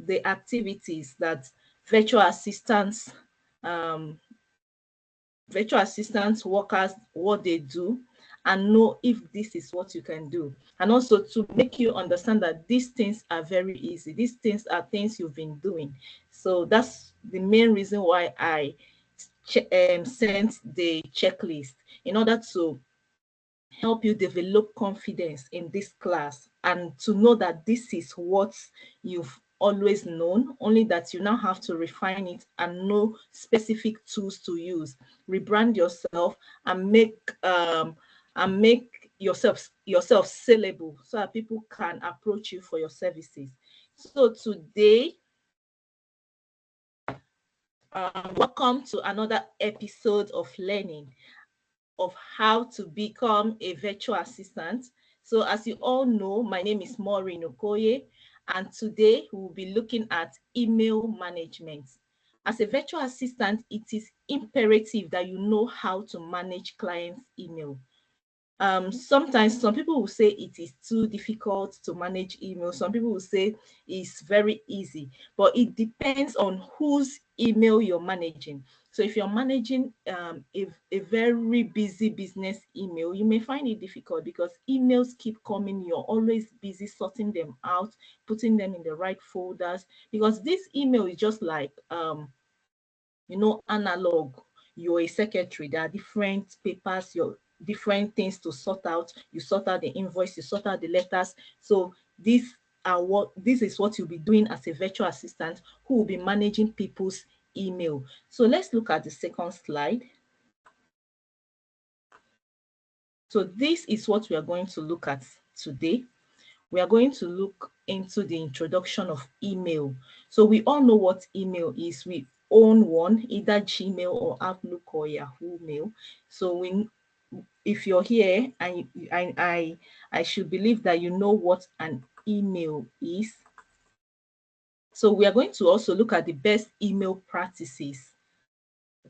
the activities that virtual assistants workers, what they do, and know if this is what you can do, and also to make you understand that these things are very easy. These things are things you've been doing. So that's the main reason why I sent the checklist, in order to help you develop confidence in this class, and to know that this is what you've always known, only that you now have to refine it and know specific tools to use, rebrand yourself, and make yourself sellable, so that people can approach you for your services. So today, welcome to another episode of learning of how to become a virtual assistant. So as you all know, my name is Maureen Okoye, and today we will be looking at email management. As a virtual assistant, it is imperative that you know how to manage clients' email. Sometimes some people will say it is too difficult to manage email. Some people will say it's very easy, but it depends on whose email you're managing. So if you're managing a very busy business email, you may find it difficult because emails keep coming. You're always busy sorting them out, putting them in the right folders, because this email is just like analog. You're a secretary. There are different papers, your different things to sort out. You sort out the invoice, you sort out the letters. So this is what you'll be doing as a virtual assistant who will be managing people's email. So let's look at the second slide. So this is what we are going to look at today. We are going to look into the introduction of email. So we all know what email is. We own one, either Gmail or Outlook or Yahoo Mail. So if you're here, and I should believe that you know what an email is. So we are going to also look at the best email practices.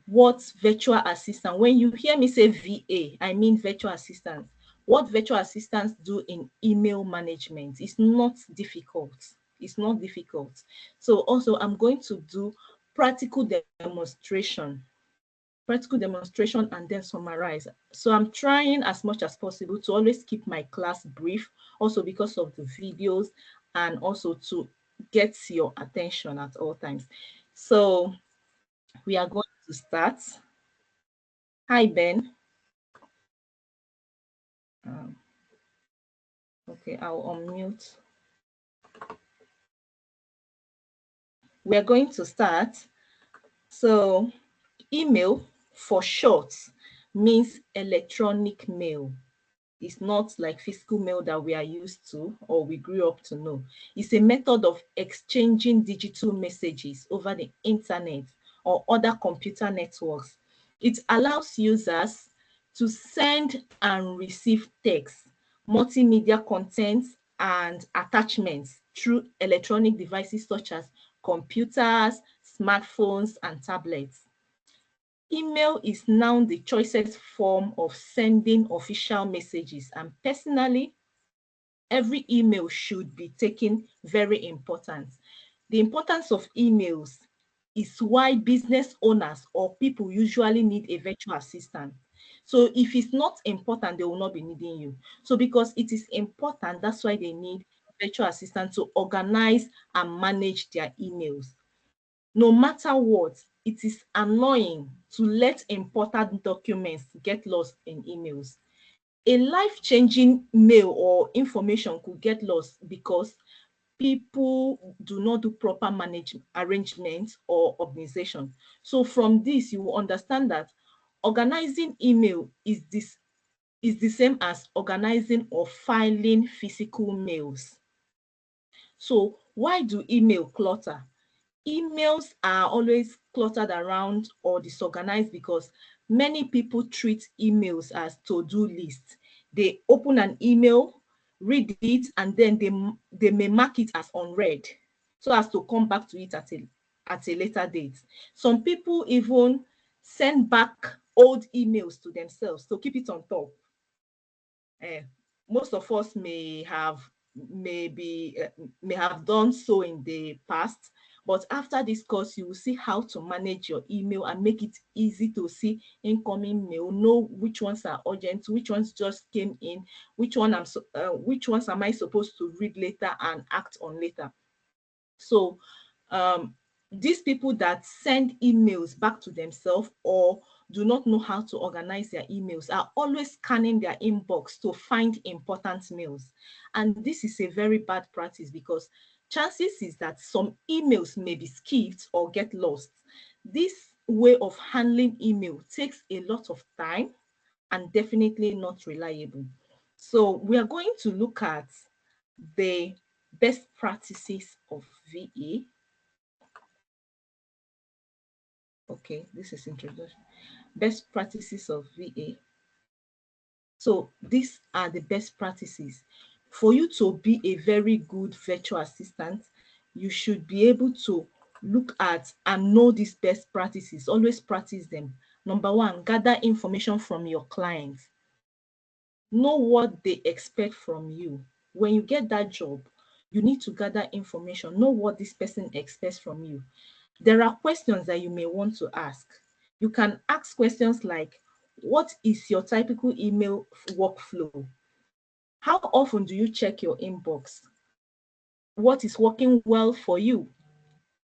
What virtual assistant, when you hear me say VA, I mean virtual assistants. What virtual assistants do in email management is not difficult. It's not difficult. So also I'm going to do practical demonstration and then summarize. So I'm trying as much as possible to always keep my class brief, also because of the videos, and also to get your attention at all times. So we are going to start. Hi, Ben. Okay, I'll unmute. We are going to start. So email, for short, means electronic mail. It's not like physical mail that we are used to or we grew up to know. It's a method of exchanging digital messages over the internet or other computer networks. It allows users to send and receive text, multimedia content, and attachments through electronic devices such as computers, smartphones, and tablets. Email is now the choicest form of sending official messages, and personally, every email should be taken very important. The importance of emails is why business owners or people usually need a virtual assistant. So if it's not important, they will not be needing you. So because it is important, that's why they need virtual assistant to organize and manage their emails. No matter what, it is annoying to let important documents get lost in emails. A life-changing mail or information could get lost because people do not do proper arrangement or organization. So from this, you will understand that organizing email is the same as organizing or filing physical mails. So why do email clutter? Emails are always cluttered around or disorganized because many people treat emails as to-do lists. They open an email, read it, and then they may mark it as unread so as to come back to it at a later date. Some people even send back old emails to themselves to keep it on top. Most of us may have may have done so in the past, but after this course you will see how to manage your email and make it easy to see incoming mail, know which ones are urgent, which ones just came in, which ones am I supposed to read later and act on later. So um, these people that send emails back to themselves or do not know how to organize their emails are always scanning their inbox to find important mails. And this is a very bad practice because chances is that some emails may be skipped or get lost. This way of handling email takes a lot of time and definitely not reliable. So we are going to look at the best practices of VA. Okay, this is introduction. Best practices of VA. So these are the best practices. For you to be a very good virtual assistant, you should be able to look at and know these best practices. Always practice them. Number one, gather information from your clients. Know what they expect from you. When you get that job, you need to gather information, know what this person expects from you. There are questions that you may want to ask. You can ask questions like, what is your typical email workflow? How often do you check your inbox? What is working well for you?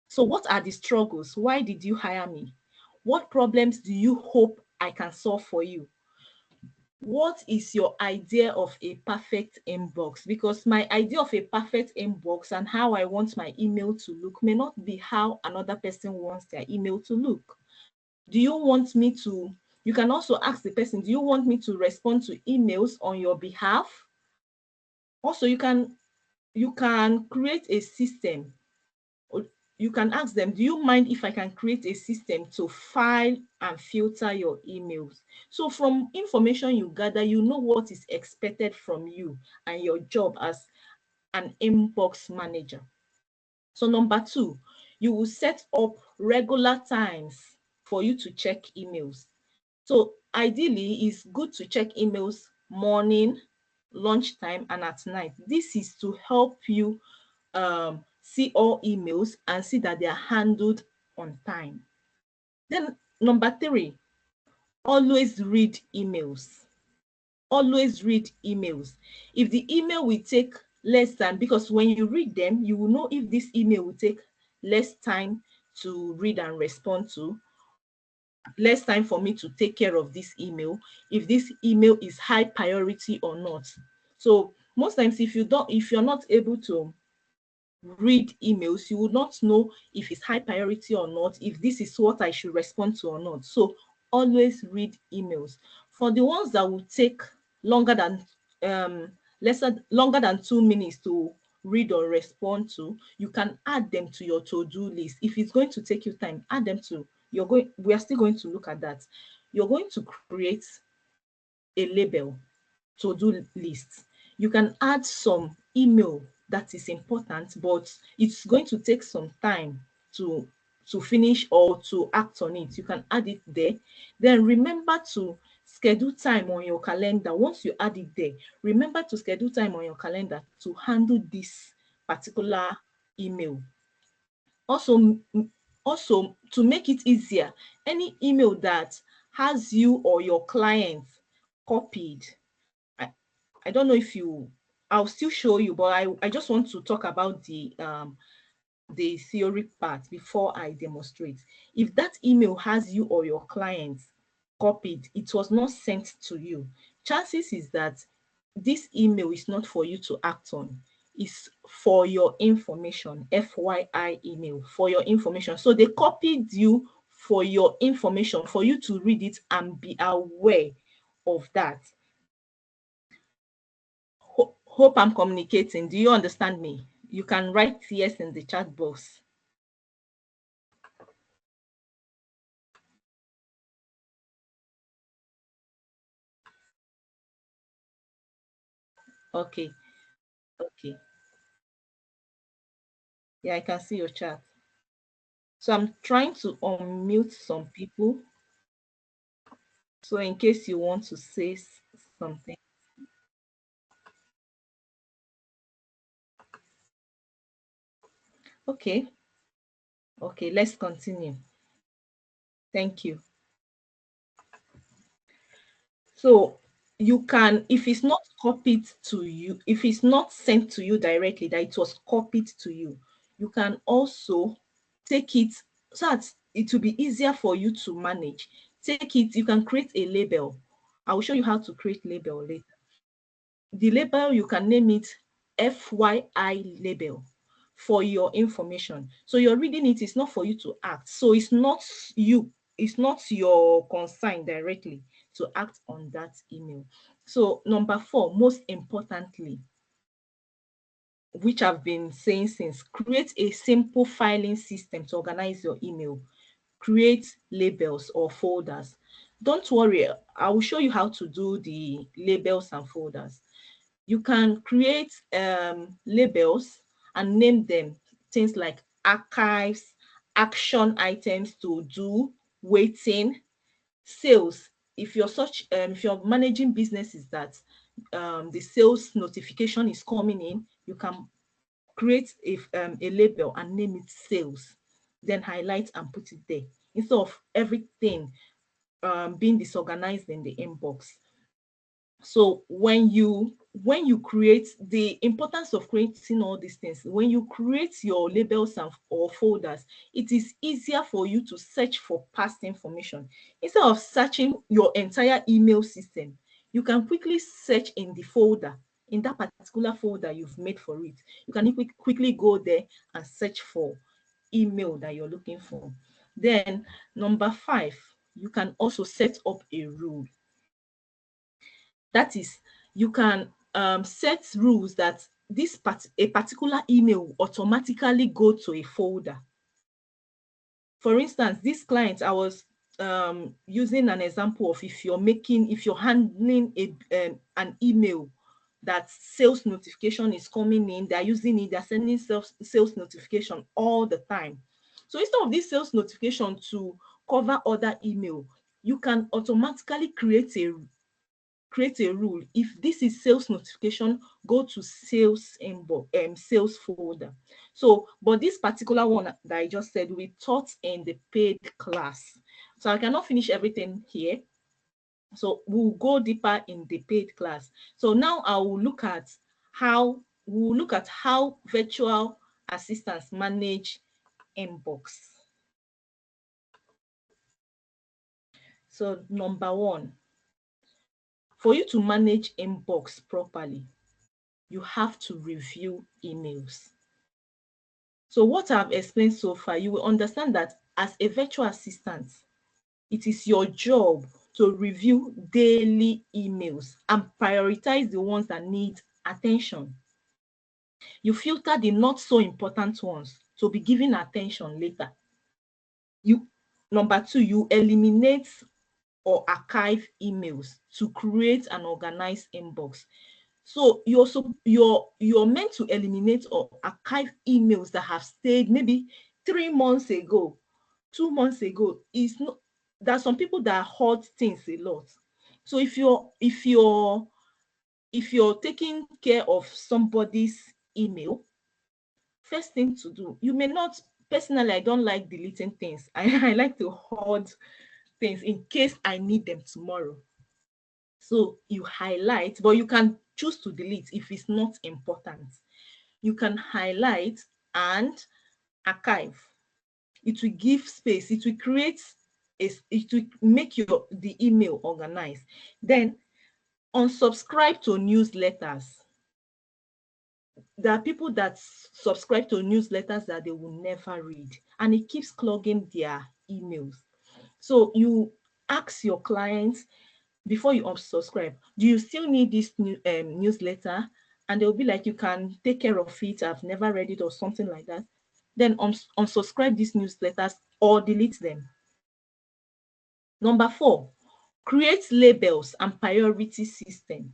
So what are the struggles? Why did you hire me? What problems do you hope I can solve for you? What is your idea of a perfect inbox? Because my idea of a perfect inbox and how I want my email to look may not be how another person wants their email to look. Do you want me to, you can also ask the person, do you want me to respond to emails on your behalf? Also, you can create a system. Or you can ask them, do you mind if I can create a system to file and filter your emails? So from information you gather, you know what is expected from you and your job as an inbox manager. So number two, you will set up regular times for you to check emails. So ideally, it's good to check emails morning, lunchtime, and at night. This is to help you see all emails and see that they are handled on time. Then number three, always read emails. Always read emails. If the email will take less time, because when you read them, you will know if this email will take less time to read and respond to, less time for me to take care of this email, if this email is high priority or not. So most times if you're not able to read emails, you would not know if it's high priority or not, if this is what I should respond to or not. So always read emails. For the ones that will take longer than longer than 2 minutes to read or respond to, you can add them to your to-do list. If it's going to take you time, add them to we are still going to look at that. You're going to create a label to-do list. You can add some email that is important, but it's going to take some time to finish or to act on it. You can add it there. Then remember to schedule time on your calendar. Once you add it there, remember to schedule time on your calendar to handle this particular email. Also to make it easier, any email that has you or your client copied, I, I don't know if you, I'll still show you, but I just want to talk about the theory part before I demonstrate. If that email has you or your client copied, it was not sent to you, chances is that this email is not for you to act on. It's for your information, FYI email, for your information. So they copied you for your information, for you to read it and be aware of that. Hope I'm communicating. Do you understand me? You can write yes in the chat box. Okay, okay. Yeah, I can see your chat. So I'm trying to unmute some people. So in case you want to say something. Okay. Okay, let's continue. Thank you. So you can, if it's not copied to you, if it's not sent to you directly, that it was copied to you, you can also take it so that it will be easier for you to manage. Take it, you can create a label. I will show you how to create label later. The label, you can name it FYI label for your information. So you're reading it, it's not for you to act. So it's not your concern directly to act on that email. So number 4, most importantly, which I've been saying since, create a simple filing system to organize your email. Create labels or folders. Don't worry, I will show you how to do the labels and folders. You can create labels and name them things like archives, action items to do, waiting, sales. If you're managing businesses that the sales notification is coming in, you can create a label and name it sales, then highlight and put it there instead of everything being disorganized in the inbox. So when you create, the importance of creating all these things, when you create your labels and or folders, it is easier for you to search for past information. Instead of searching your entire email system, you can quickly search in the folder, in that particular folder you've made for it. You can quickly go there and search for email that you're looking for. Then number 5, you can also set up a rule. That is, you can set rules that a particular email will automatically go to a folder. For instance, this client, I was using an example of if you're handling an email that sales notification is coming in, they're using it, they're sending sales notification all the time. So instead of this sales notification to cover other email, you can automatically create a rule. If this is sales notification, go to sales inbox, sales folder. So, but this particular one that I just said, we taught in the paid class. So I cannot finish everything here. So we'll go deeper in the paid class. So now I will look at how virtual assistants manage inbox. So number 1, for you to manage inbox properly, you have to review emails. So what I've explained so far, you will understand that as a virtual assistant, it is your job to review daily emails and prioritize the ones that need attention. You filter the not so important ones to be given attention later. Number 2, you eliminate or archive emails to create an organized inbox. So you're meant to eliminate or archive emails that have stayed maybe 3 months ago, 2 months ago. There are some people that hoard things a lot. So if you're taking care of somebody's email, first thing to do, you may not, personally, I don't like deleting things. I like to hoard things in case I need them tomorrow. So you highlight, but you can choose to delete if it's not important. You can highlight and archive. It will give space. It will it will make the email organized. Then unsubscribe to newsletters. There are people that subscribe to newsletters that they will never read, and it keeps clogging their emails. So you ask your clients before you unsubscribe, do you still need this newsletter? And they'll be like, you can take care of it, I've never read it, or something like that. Then unsubscribe these newsletters or delete them. Number 4, create labels and priority system.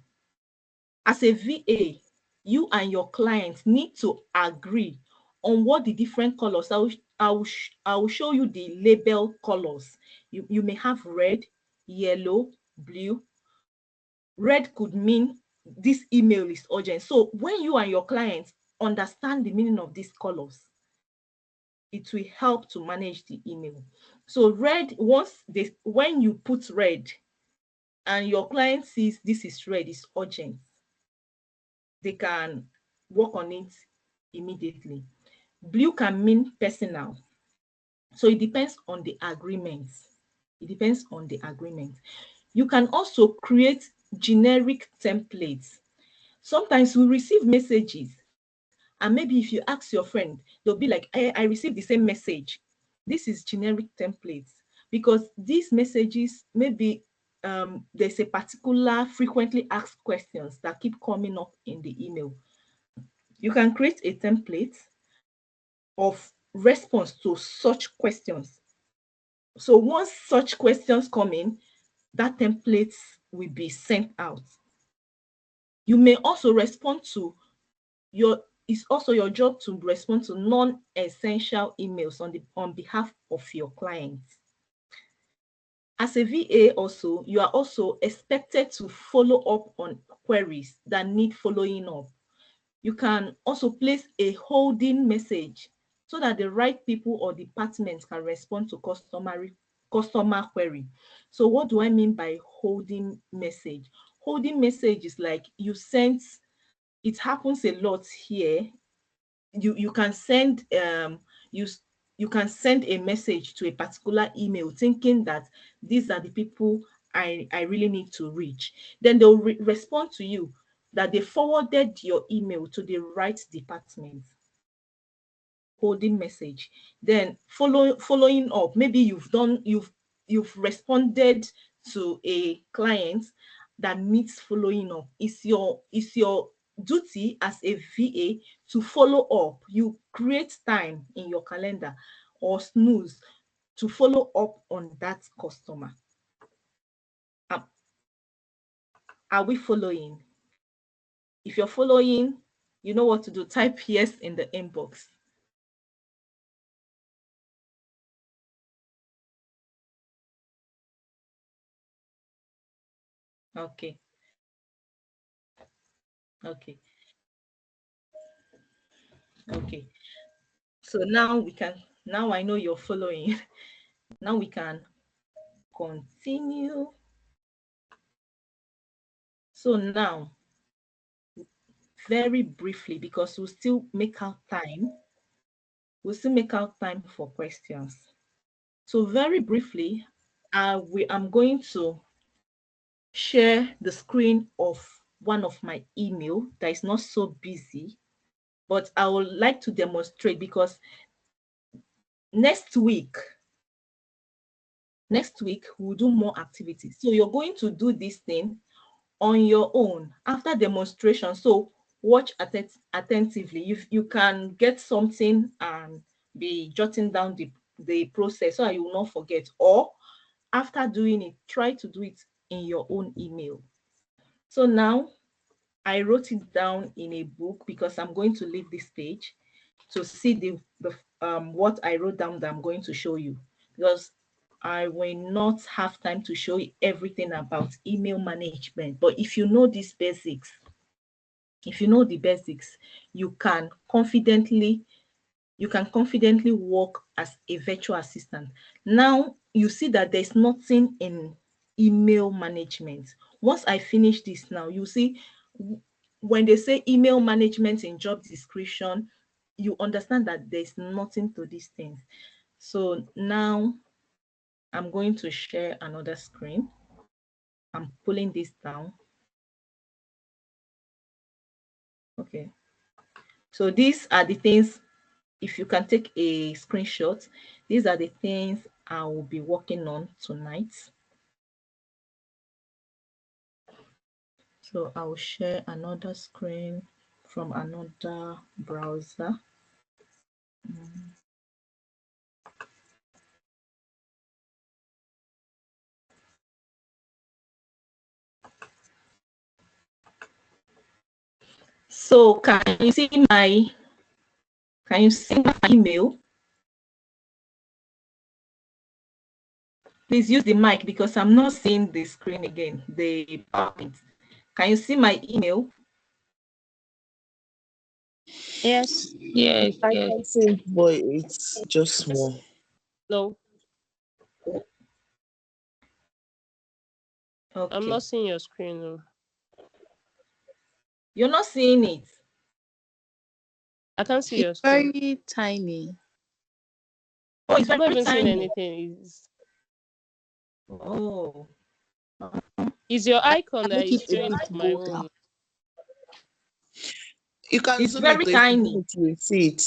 As a VA, you and your client need to agree on what the different colors. I will show you the label colors. You may have red, yellow, blue. Red could mean this email is urgent. So when you and your client understand the meaning of these colors, it will help to manage the email. So when you put red and your client sees this is red, it's urgent, they can work on it immediately. Blue can mean personal. So it depends on the agreement. It depends on the agreement. You can also create generic templates. Sometimes we receive messages, and maybe if you ask your friend, they'll be like, I received the same message. This is generic templates, because these messages, maybe there's a particular frequently asked questions that keep coming up in the email. You can create a template of response to such questions. So once such questions come in, that template will be sent out. You may also respond to it's also your job to respond to non-essential emails on behalf of your clients. As a VA also, you are also expected to follow up on queries that need following up. You can also place a holding message so that the right people or departments can respond to customer query. So what do I mean by holding message? Holding message is like it happens a lot here. You can send you you can send a message to a particular email thinking that these are the people I really need to reach. Then they'll respond to you that they forwarded your email to the right department. Holding message. Then following up, maybe you've responded to a client that needs following up. It's your duty as a VA to follow up. You create time in your calendar or snooze to follow up on that customer. Are, are we following? If you're following, you know what to do. Type yes in the inbox. Okay. Okay. Okay. So now I know you're following. Now we can continue. So now, very briefly, because we'll still make out time for questions. So very briefly, I'm going to share the screen of one of my email that is not so busy, but I would like to demonstrate because next week we'll do more activities. So you're going to do this thing on your own after demonstration. So watch attentively. If you can get something and be jotting down the process so you will not forget, or after doing it, try to do it in your own email. So now I wrote it down in a book because I'm going to leave this page to see the what I wrote down that I'm going to show you, because I will not have time to show you everything about email management. But if you know these basics, if you know the basics, you can confidently work as a virtual assistant. Now you see that there's nothing in email management. Once I finish this now, you see when they say email management in job description, you understand that there's nothing to these things. So now I'm going to share another screen. I'm pulling this down. Okay. So these are the things, if you can take a screenshot, these are the things I will be working on tonight. So I will share another screen from another browser. So can you see my email? Please use the mic because I'm not seeing the screen again, the PowerPoint. Can you see my email? Yes. Yes, I yes. can see it, but it's just small. No, I'm Okay. not seeing your screen. No. You're not seeing it. I can't see It's your screen. very tiny. Oh, it's I'm not very even seeing tiny. anything. Oh, Is your I icon can that make is it a showing bit to my bolder. own? You can it's zoom it, very or if you zoom tiny. it, you will see it.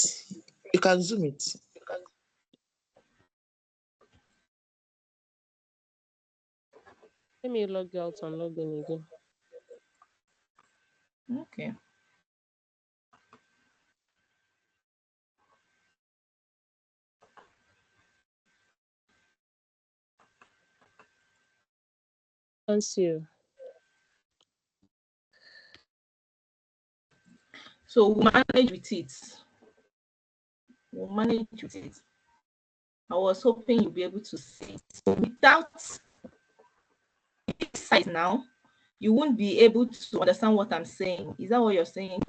You can zoom it. Let me log out and log in again. Okay. Can't see you. So we'll manage with it. We'll manage with it. I was hoping you'll be able to see it. So without this size now, you won't be able to understand what I'm saying. Is that what you're saying?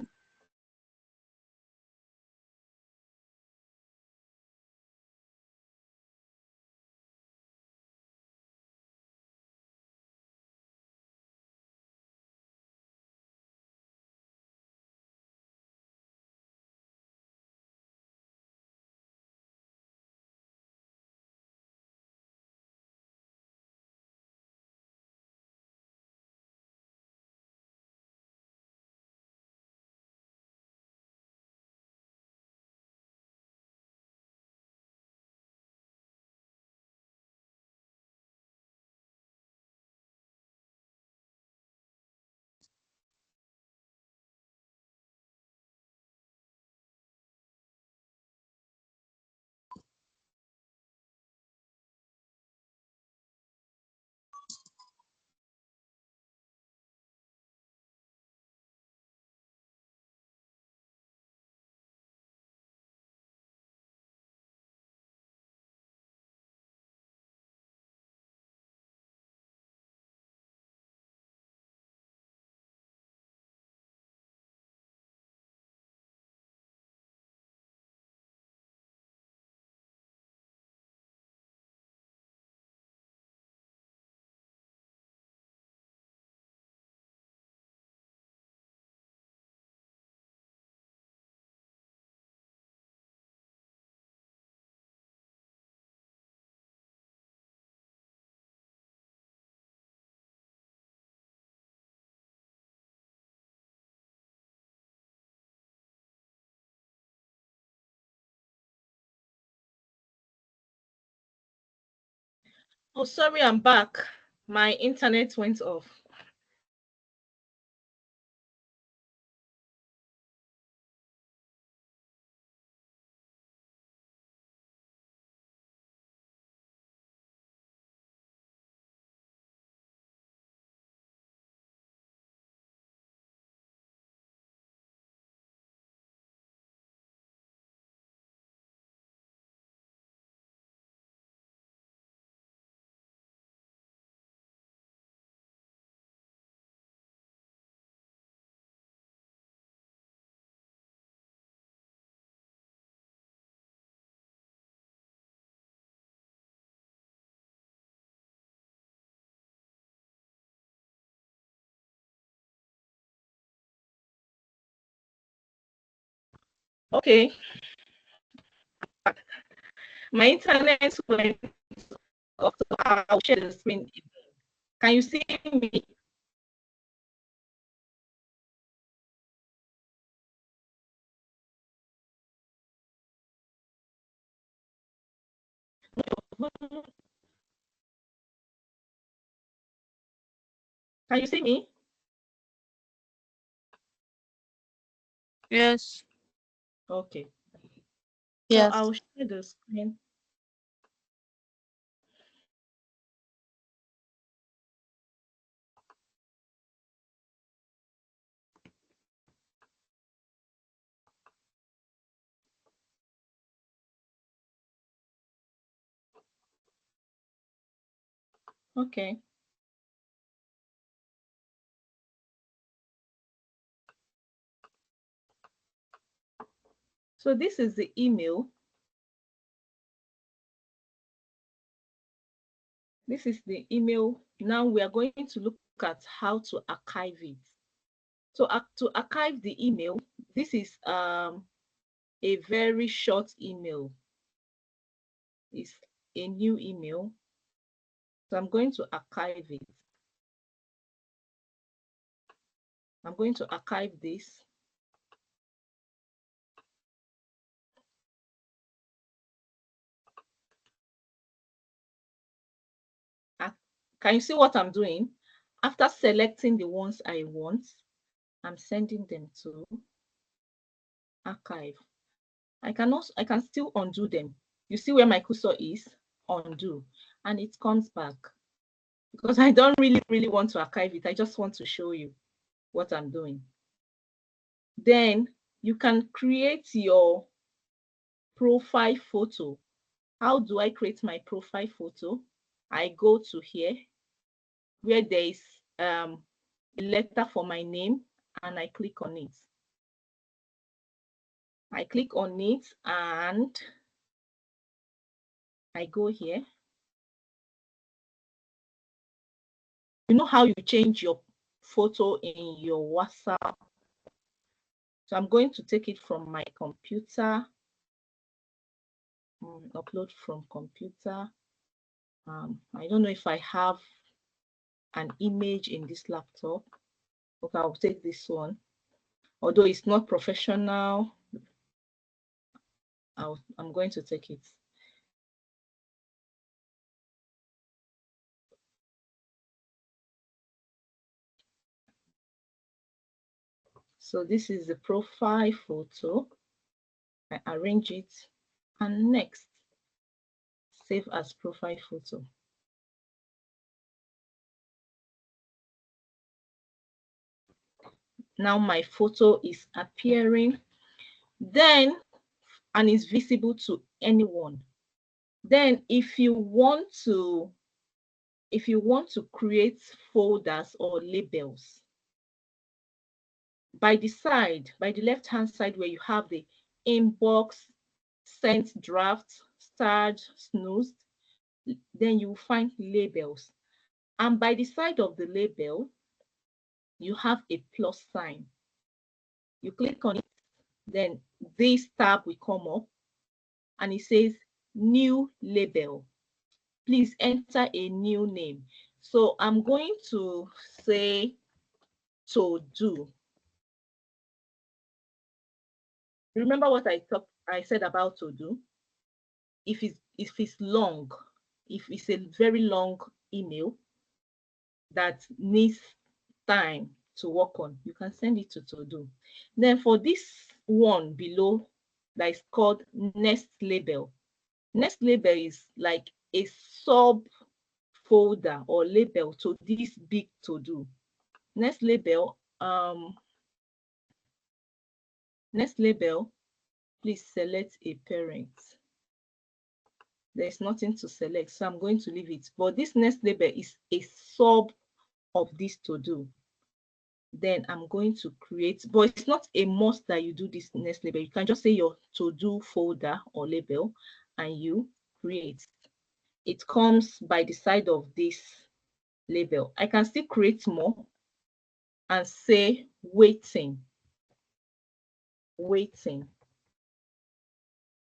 Oh, sorry, I'm back. My internet went off. Okay. My internet went off, so I'll share the screen. Can you see me? Can you see me? Yes. Okay. So Yes. I'll share the screen. Okay. So this is the email. This is the email. Now we are going to look at how to archive it. So to archive the email, this is a very short email. It's a new email. So I'm going to archive it. I'm going to archive this. Can you see what I'm doing? After selecting the ones I want, I'm sending them to archive. I can still undo them. You see where my cursor is? Undo, and it comes back. Because I don't really want to archive it. I just want to show you what I'm doing. Then you can create your profile photo. How do I create my profile photo? I go to here where there is a letter for my name, and I click on it. I click on it and I go here. You know how you change your photo in your WhatsApp? So I'm going to take it from my computer, upload from computer. I don't know if I have an image in this laptop. Okay, I'll take this one. Although it's not professional, I'm going to take it. So this is the profile photo. I arrange it, and next, save as profile photo. Now my photo is appearing, then, and is visible to anyone. Then if you want to create folders or labels, by the left hand side where you have the inbox, sent draft, starred, snoozed, then you find labels. And by the side of the label, you have a plus sign. You click on it, then this tab will come up and it says new label. Please enter a new name. So I'm going to say to do. Remember what I said about to do? If it's long, if it's a very long email that needs time to work on, you can send it to do. Then for this one below that is called next label. Next label is like a sub folder or label to this big to do. Next label, please select a parent. There's nothing to select, so I'm going to leave it. But this next label is a sub of this to do. Then I'm going to create, but it's not a must that you do this next label. You can just say your to do folder or label and you create. It comes by the side of this label. I can still create more and say waiting,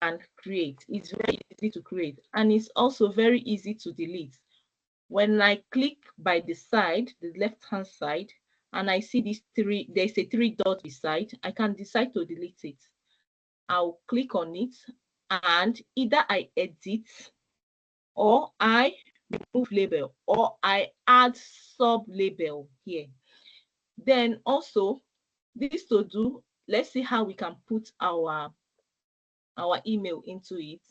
and create. It's very easy to create, and it's also very easy to delete. When I click by the side, the left hand side, and I see these three, there's a 3 dot beside, I can decide to delete it. I'll click on it and either I edit or I remove label or I add sub label here. Then also this to do, let's see how we can put our email into it.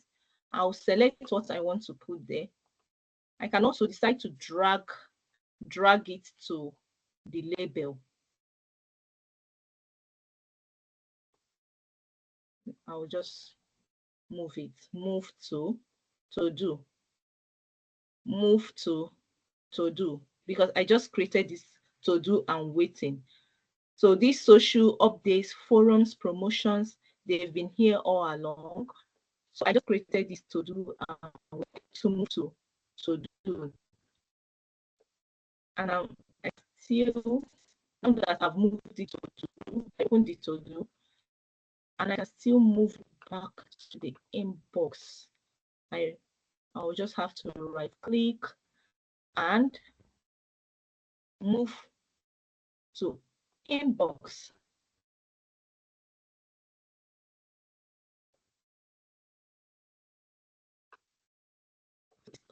I'll select what I want to put there. I can also decide to drag it to the label. I'll just move it, move to do, move to do, because I just created this to do and waiting. So these social updates, forums, promotions, they've been here all along. So I just created this to do to move to do. And I still, now that I've moved it to do, I opened it to do, and I can still move back to the inbox. I'll just have to right click and move to inbox.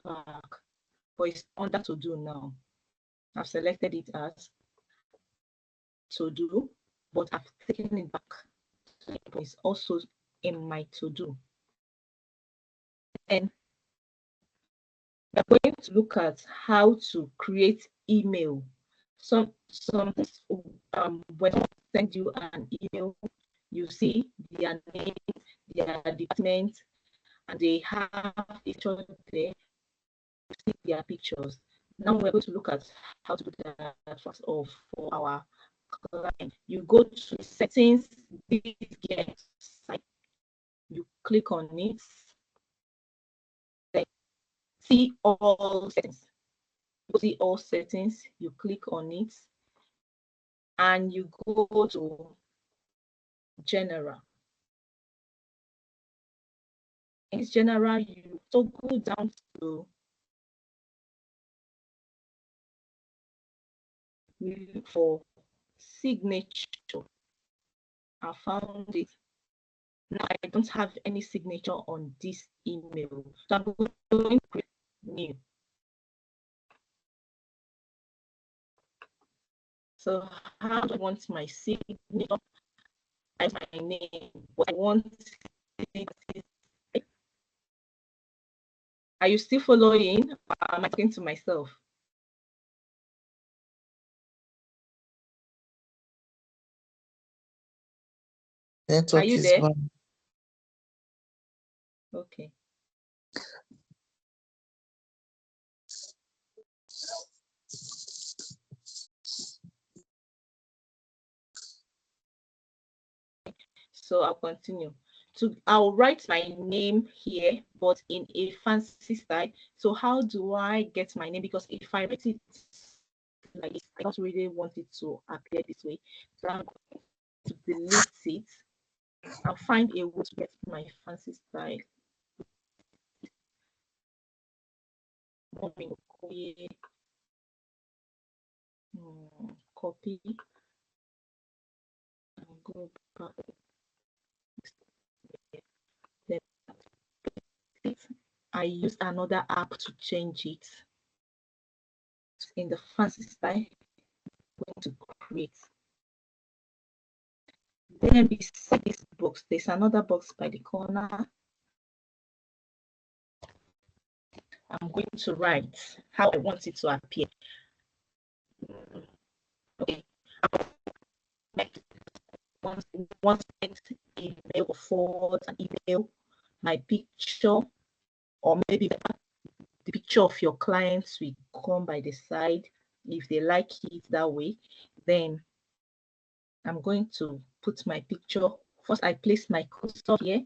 Back, but it's under to do now. I've selected it as to do, but I've taken it back. It's also in my to do. And we're going to look at how to create email. Some when I send you an email, you see their name, their department, and they have each other there. You see their pictures. Now we're going to look at how to do that first off for our client. You go to settings, get site. You click on it. Then see all settings. You see all settings. You click on it, and you go to general. In general, you go down to look for signature. I found it. Now I don't have any signature on this email, so I'm going to create new. So how do I want my signature? As my name. What I want it is. Are you still following? Am I talking to myself? Network Are you is there? bad. Okay. So I'll continue. I'll write my name here, but in a fancy style. So how do I get my name? Because if I write it like this, I don't really want it to appear this way. So I'm going to delete it. I'll find a way to get my fancy style. Copy and go back. I use another app to change it in the fancy style. I'm going to create. Then beside this box, there's another box by the corner. I'm going to write how I want it to appear. Okay. Once email or forward an email, my picture, or maybe the picture of your clients will come by the side. If they like it that way, then I'm going to put my picture. First, I place my cursor here.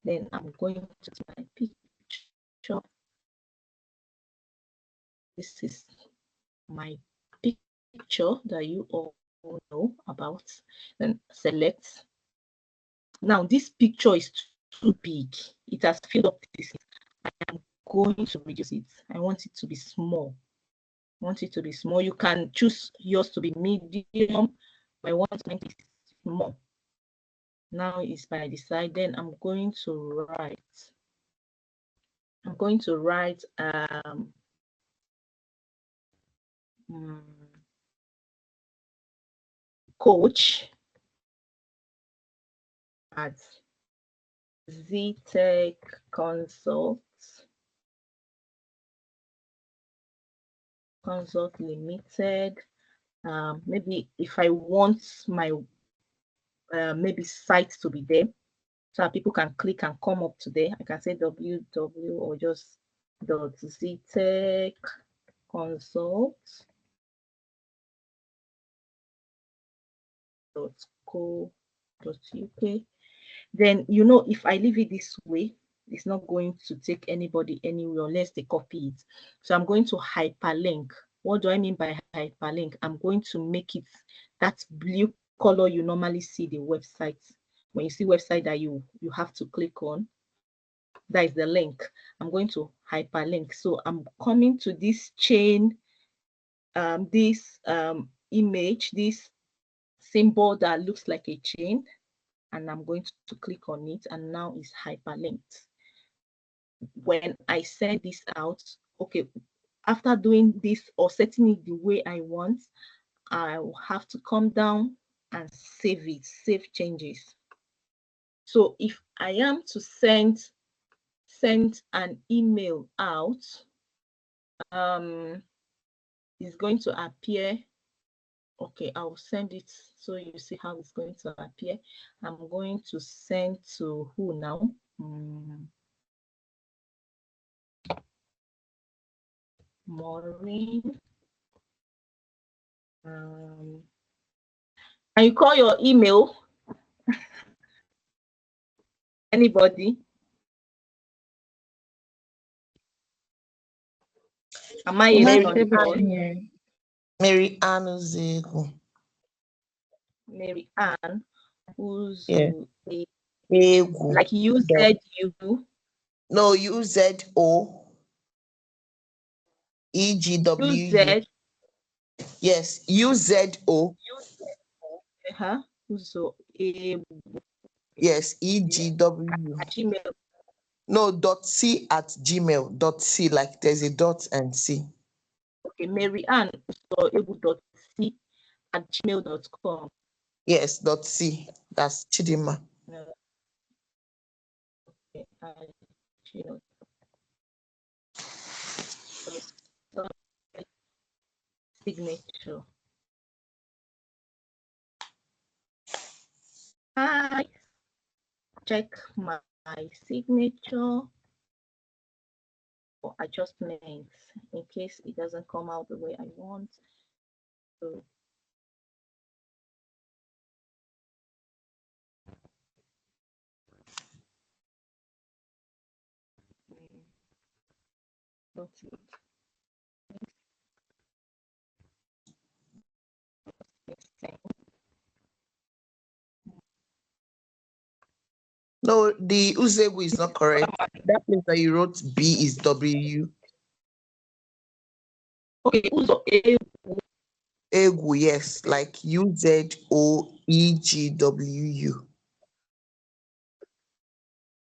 Then I'm going to put my picture. This is my picture that you all know about. Then select. Now this picture is too big. It has filled up this. I am going to reduce it. I want it to be small. I want it to be small. You can choose yours to be medium. I want mine to be small. Now it's by the side. Then I'm going to write. Coach at ZTech Consult Limited. Maybe if I want my maybe site to be there, so people can click and come up to there, I can say www or just .ZTech Consult .co.uk. then you know if I leave it this way, it's not going to take anybody anywhere unless they copy it. So I'm going to hyperlink. What do I mean by hyperlink? I'm going to make it that blue color you normally see the website. When you see website that you have to click on, that is the link. I'm going to hyperlink. So I'm coming to this chain, this image, this symbol that looks like a chain, and I'm going to click on it, and now it's hyperlinked. When I send this out, okay, after doing this or setting it the way I want, I will have to come down and save it, save changes. So if I am to send an email out, it's going to appear. Okay, I'll send it so you see how it's going to appear. I'm going to send to who now? Maureen. And you call your email. Anybody? Am I alone on the call? Mary Ann Uzegu. Mary Ann, who's Egu. like UZU. No, UZO EGWU. UZ. Yes, UZO. So Yes, EGW. Gmail. No, .c at Gmail. .c, like there's a dot and C. Okay, Mary Ann so able.c at gmail.com. Yes, .c. That's Chidima. Okay, signature. I check my signature for adjustments in case it doesn't come out the way I want. So that's it. No, the Uzegu is not correct. That place that you wrote B is W. Okay, Uzo Egu, yes, like UZOEGWU.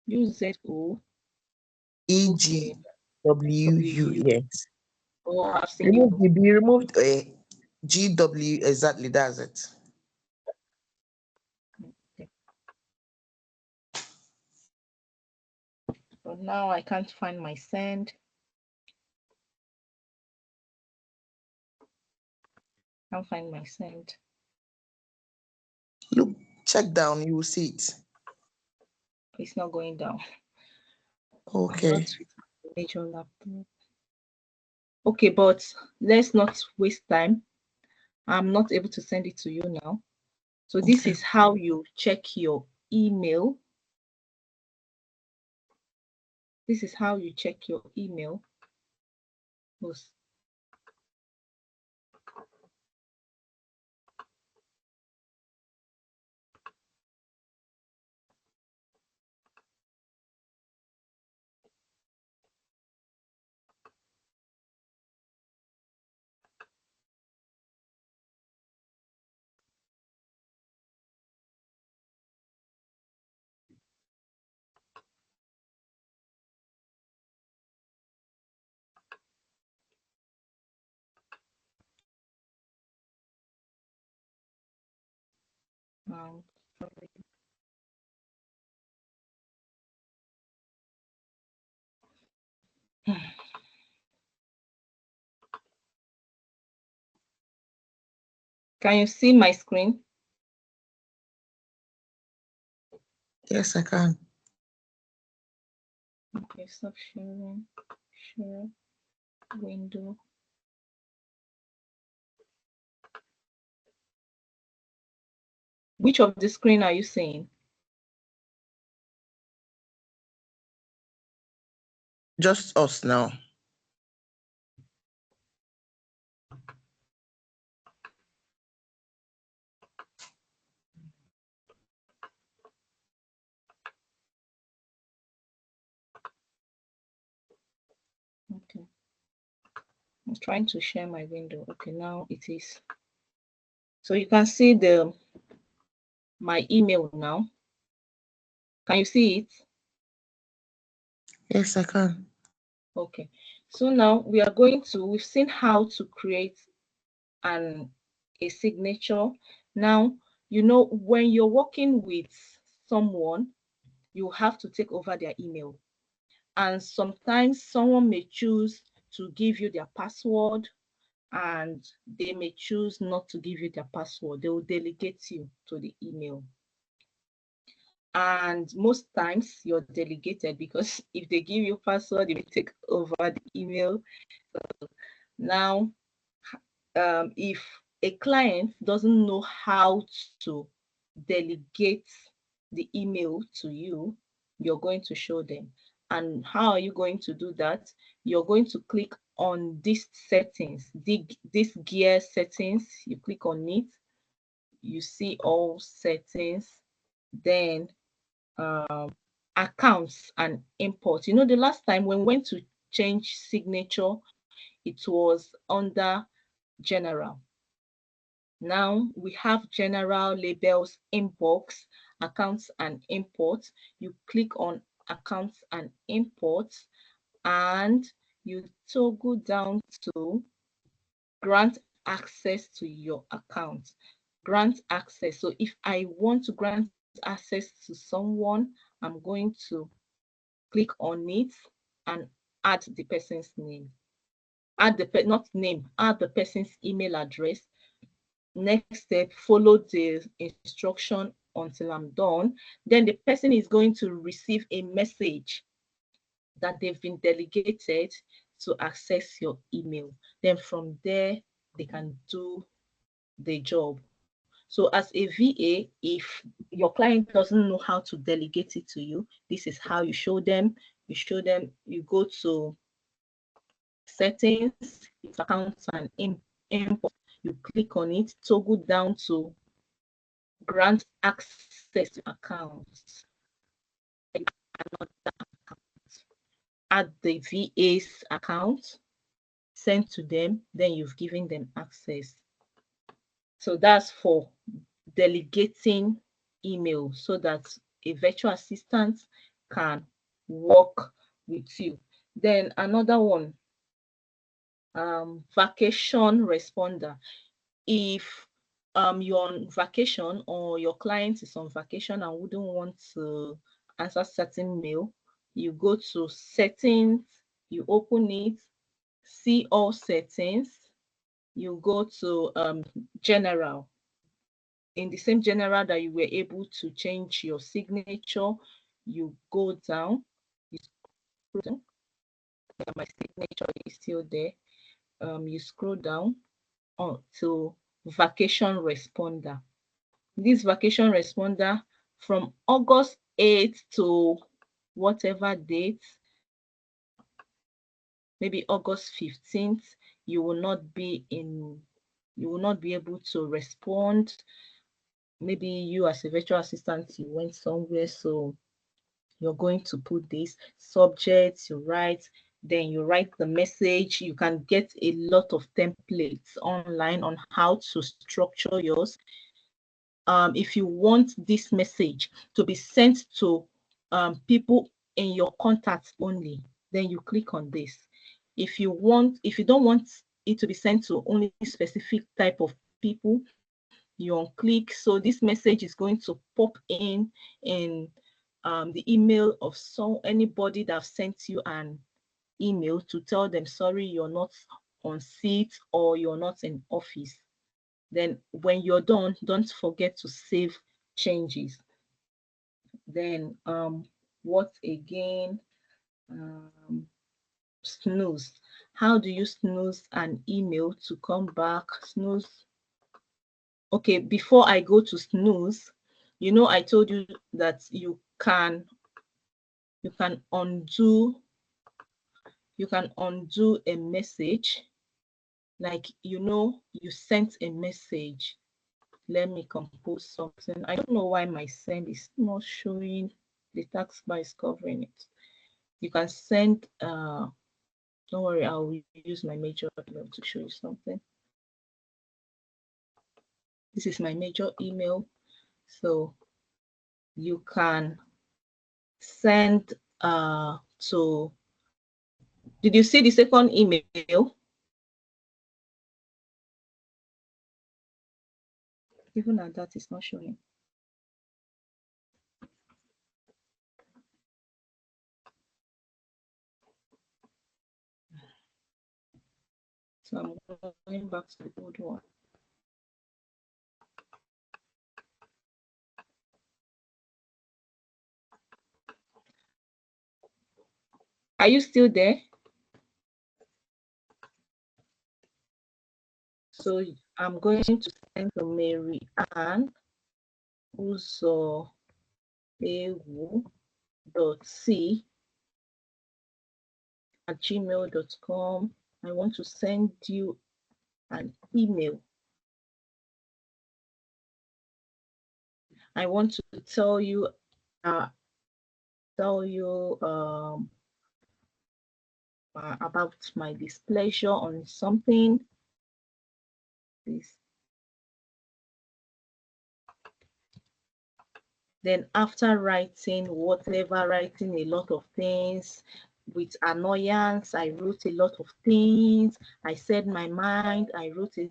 UZO EGWU, yes. Oh, I've seen it. Remove the B, removed GW, exactly, that's it. But now I can't find my send. Can't find my send. Look, check down, you will see it. It's not going down. Okay. Major laptop. Okay, but let's not waste time. I'm not able to send it to you now. So this is how you check your email. This is how you check your email. Can you see my screen? Yes, I can. Okay, stop sharing. Share window. Which of the screen are you seeing? Just us now. Okay. I'm trying to share my window. Okay, now it is. So you can see my email now. Can you see it? Yes, I can. Okay. So now we've seen how to create a signature. Now, when you're working with someone, you have to take over their email. And sometimes someone may choose to give you their password, and they may choose not to give you their password. They will delegate you to the email. And most times you're delegated, because if they give you password, you may take over the email. So now, if a client doesn't know how to delegate the email to you, you're going to show them. And how are you going to do that? You're going to click on these settings, this gear settings. You click on it, you see all settings, then accounts and import. The last time when we went to change signature, it was under general. Now we have general, labels, inbox, accounts and import. You click on accounts and imports, and you toggle down to grant access to your account. Grant access. So if I want to grant access to someone, I'm going to click on it and add the person's name. Add not name, add the person's email address. Next step, follow the instruction until I'm done. Then the person is going to receive a message that they've been delegated to access your email. Then from there, they can do the job. So as a VA, if your client doesn't know how to delegate it to you, this is how you show them. You go to settings, accounts and import. You click on it, toggle down to grant access to accounts. Another account. Add the VA's account, send to them, then you've given them access. So that's for delegating email, so that a virtual assistant can work with you. Then another one, vacation responder. If you're on vacation, or your client is on vacation and wouldn't want to answer certain mail, you go to settings, you open it, see all settings, you go to general. In the same general that you were able to change your signature, you go down, you scroll down. My signature is still there. You scroll down to vacation responder. This vacation responder, from August 8th to whatever date, maybe August 15th, you will not be able to respond. Maybe you, as a virtual assistant, you went somewhere, so you're going to put this subject, you write, then you write the message. You can get a lot of templates online on how to structure yours. If you want this message to be sent to people in your contacts only, then you click on this. If you don't want it to be sent to only specific type of people, you unclick. So this message is going to pop in the email of anybody that sent you an email, to tell them, sorry, you're not on seat, or you're not in office. Then when you're done, don't forget to save changes. Then what again? Snooze. How do you snooze an email to come back? Snooze. Okay, before I go to snooze, I told you that you can undo You can undo a message, like you sent a message. Let me compose something. I don't know why my send is not showing. The taskbar is covering it. You can send don't worry, I'll use my major email to show you something. This is my major email. So you can send to, did you see the second email? Even at that, it's not showing. So I'm going back to the old one. Are you still there? So I'm going to send to Mary Ann uzoewu.c@gmail.com. I want to send you an email. I want to tell you about my displeasure on something. This. Then after writing a lot of things with annoyance, I wrote a lot of things. I said my mind. I wrote a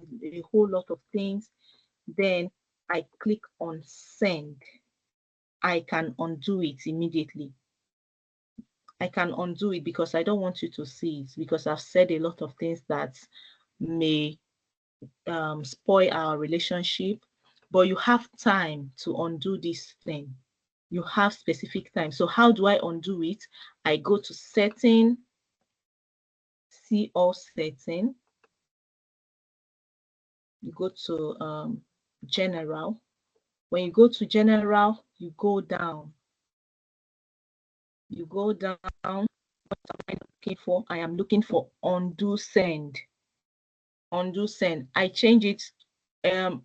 whole lot of things. Then I click on send. I can undo it immediately. I can undo it because I don't want you to see it, because I've said a lot of things that may spoil our relationship. But you have time to undo this thing. You have specific time. So how do I undo it? I go to setting, see all setting. You go to general. When you go to general, you go down. You go down. What am I looking for? I am looking for undo send. Undo send. I change it.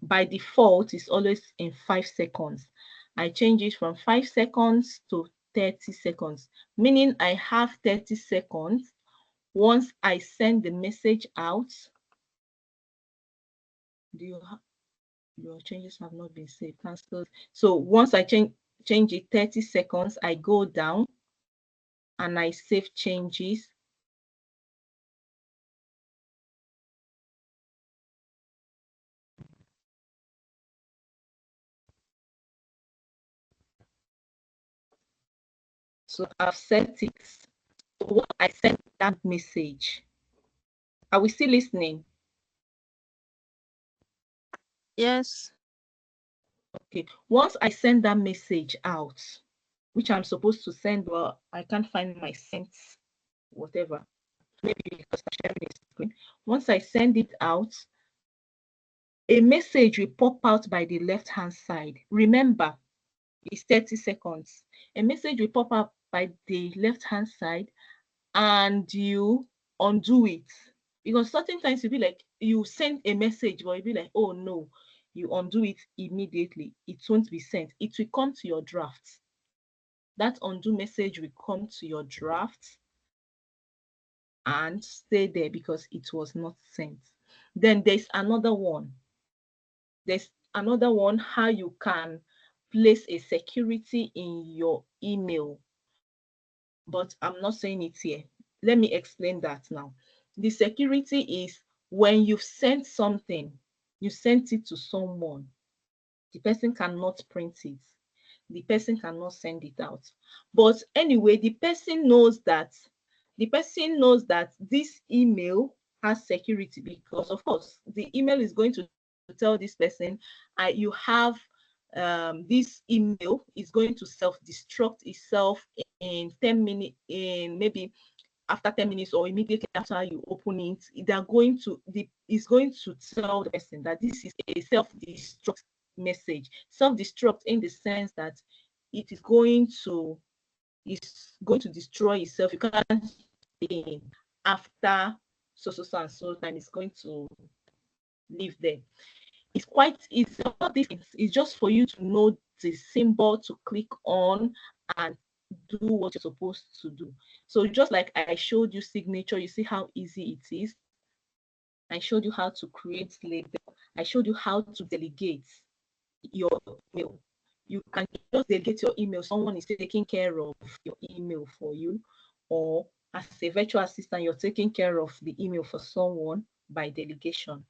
By default, it's always in 5 seconds. I change it from 5 seconds to 30 seconds, meaning I have 30 seconds. Once I send the message out, your changes have not been saved, cancelled. So once I change it 30 seconds, I go down and I save changes. So I've set it. So when I send that message, are we still listening? Yes. Okay. Once I send that message out, which I'm supposed to send, but I can't find my sent, whatever. Maybe because I'm sharing a screen. Once I send it out, a message will pop out by the left-hand side. Remember, it's 30 seconds. A message will pop up by the left-hand side and you undo it. Because certain times you'll be like, you send a message, but you'll be like, oh no, you undo it immediately. It won't be sent. It will come to your draft. That undo message will come to your draft and stay there because it was not sent. Then there's another one. There's another one, how you can place a security in your email. But I'm not saying it here. Let me explain that now. The security is when you've sent something, you sent it to someone, the person cannot print it. The person cannot send it out. But anyway, the person knows that this email has security because, of course, the email is going to tell this person, you have this email is going to self-destruct itself in 10 minutes, in maybe after 10 minutes or immediately after you open it. It's going to tell the person that this is a self-destruct message. Self-destruct in the sense that it is going to destroy itself. You can't begin. after so and so time is going to live there. It's quite easy. All these things is just for you to know the symbol to click on and do what you're supposed to do. So just like I showed you signature, you see how easy it is. I showed you how to create label. I showed you how to delegate your email. You can just delegate your email. Someone is taking care of your email for you, or as a virtual assistant, you're taking care of the email for someone by delegation.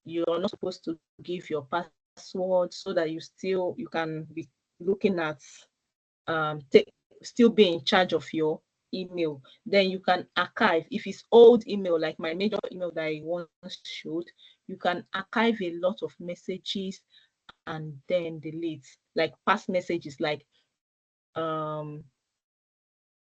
You're not supposed to give your password so that you can be looking at still be in charge of your email. Then you can archive. If it's old email, like my major email that I once showed, you can archive a lot of messages and then delete, like past messages, like 1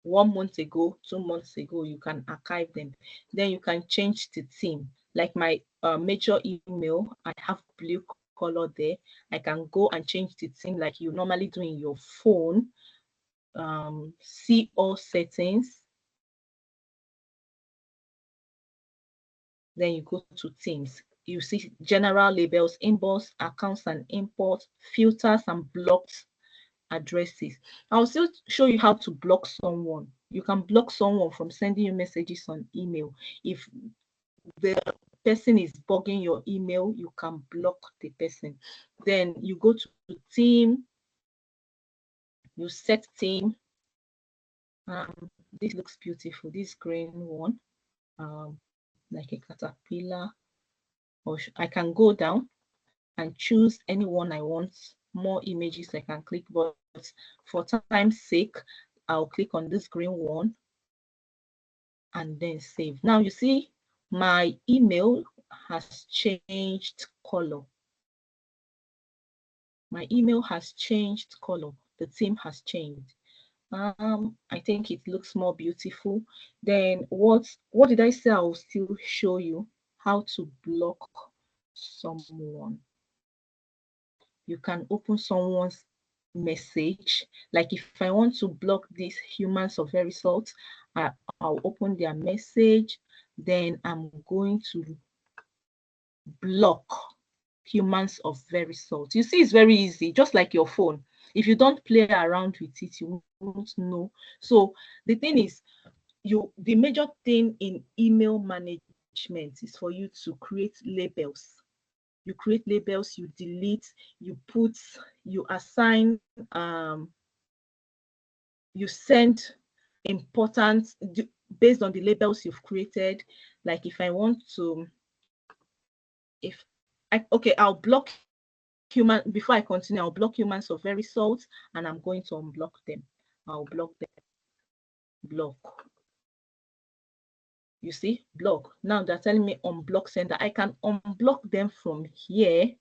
month ago, 2 months ago. You can archive them. Then you can change the theme. Like my major email, I have blue color there. I can go and change the theme like you normally do in your phone. See all settings. Then you go to themes. You see general labels, inbox, accounts and import, filters and blocked addresses. I'll still show you how to block someone. You can block someone from sending you messages on email. If the person is bugging your email, you can block the person. Then you go to theme, you set theme. This looks beautiful, this green one, like a caterpillar. Or I can go down and choose any one I want. More images I can click, but for time's sake, I'll click on this green one and then save. Now you see my email has changed color. My email has changed color. The theme has changed. I think it looks more beautiful. Then what did I say? I will still show you how to block someone. You can open someone's message. Like if I want to block these humans of Verisalt, I'll open their message. Then I'm going to block humans of Verisalt. You see, it's very easy, just like your phone. If you don't play around with it, you won't know. So the thing is, the major thing in email management is for you to create labels. You create labels, you delete, you put, you assign, you send important based on the labels you've created. Like if I want to, okay, I'll block human. Before I continue, I'll block humans of Verisalt, and I'm going to unblock them. I'll block them. Block. You see, block. Now they're telling me unblock sender. I can unblock them from here.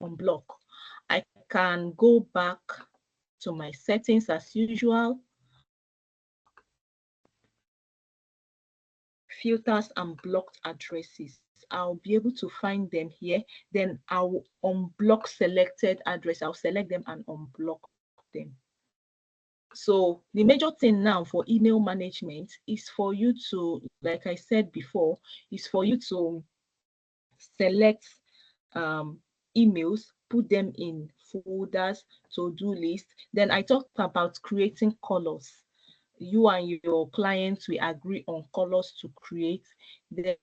Unblock. I can go back to my settings as usual. Filters and blocked addresses. I'll be able to find them here. Then I'll unblock selected address. I'll select them and unblock them. So the major thing now for email management is for you to, like I said before, is for you to select emails, put them in folders, to-do list. Then I talked about creating colors. You and your clients will agree on colors to create. Then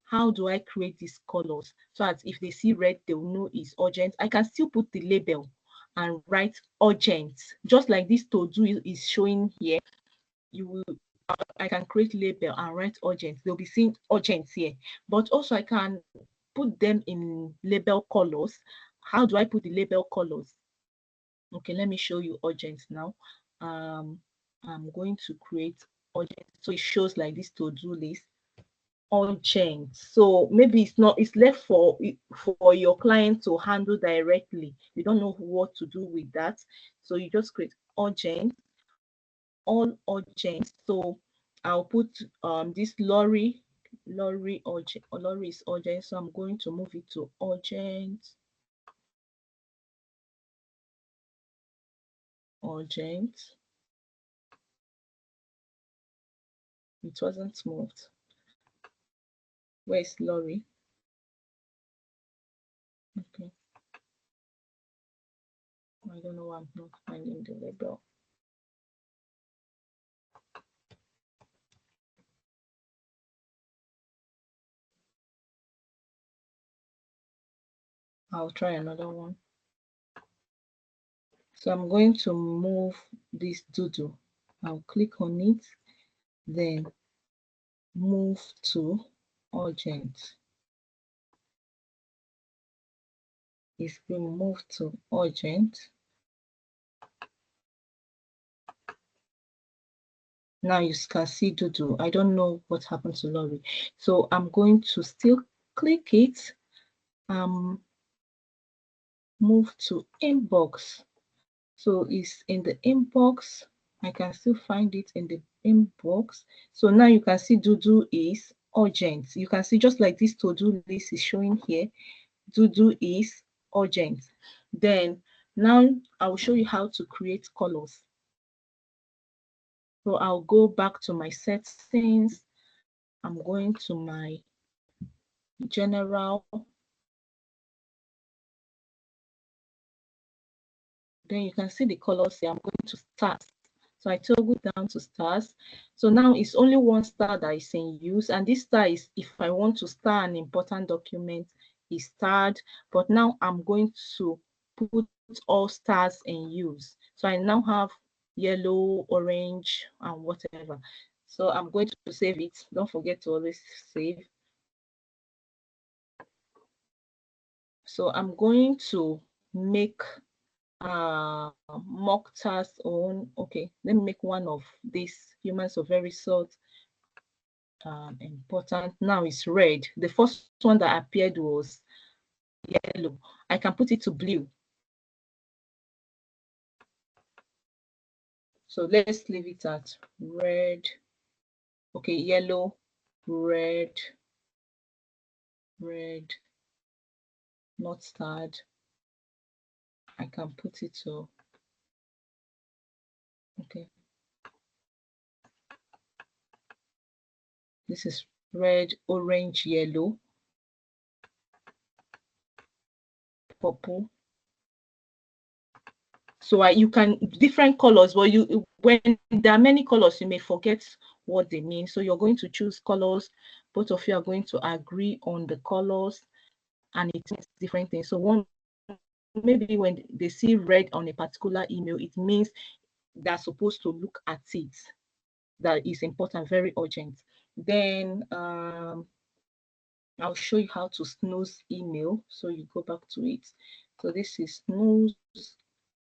how do I create these colors so that if they see red, they will know it's urgent? I can still put the label and write urgent, just like this to-do is showing here. I can create label and write urgent. They'll be seeing urgent here, but also I can put them in label colors. How do I put the label colors? Okay, let me show you urgent now. I'm going to create urgent, so it shows like this to-do list. Urgent. So maybe it's left for your client to handle directly. You don't know what to do with that, so you just create urgent, all urgent. So I'll put this lorry urgent. Lorry is urgent, so I'm going to move it to urgent. Urgent. It wasn't moved. Where's Lori? Okay. I don't know why I'm not finding the label. I'll try another one. So I'm going to move this doodle. I'll click on it, then move to urgent. It's been moved to urgent. Now you can see doodle. I don't know what happened to Lori. So I'm going to still click it, move to inbox. So it's in the inbox. I can still find it in the inbox. So now you can see doodle is urgent. You can see just like this to-do list is showing here, doodle is urgent. Then now I will show you how to create colors. So I'll go back to my settings. I'm going to my general. Then you can see the colors here. I'm going to start. So I toggle down to stars. So now it's only one star that is in use. And this star is if I want to star an important document, is starred. But now I'm going to put all stars in use. So I now have yellow, orange, and whatever. So I'm going to save it. Don't forget to always save. So I'm going to make Mokhtar's own. Okay, let me make one of these humans of very salt important. Now it's red. The first one that appeared was yellow. I can put it to blue. So let's leave it at red. Okay, yellow, red, red, not starred. I can put it to, okay. This is red, orange, yellow, purple. So you can different colors, but you when there are many colors, you may forget what they mean. So you're going to choose colors. Both of you are going to agree on the colors, and it means different things. So one, maybe when they see red on a particular email, it means they're supposed to look at it. That is important, very urgent. Then I'll show you how to snooze email. So you go back to it. So this is snooze.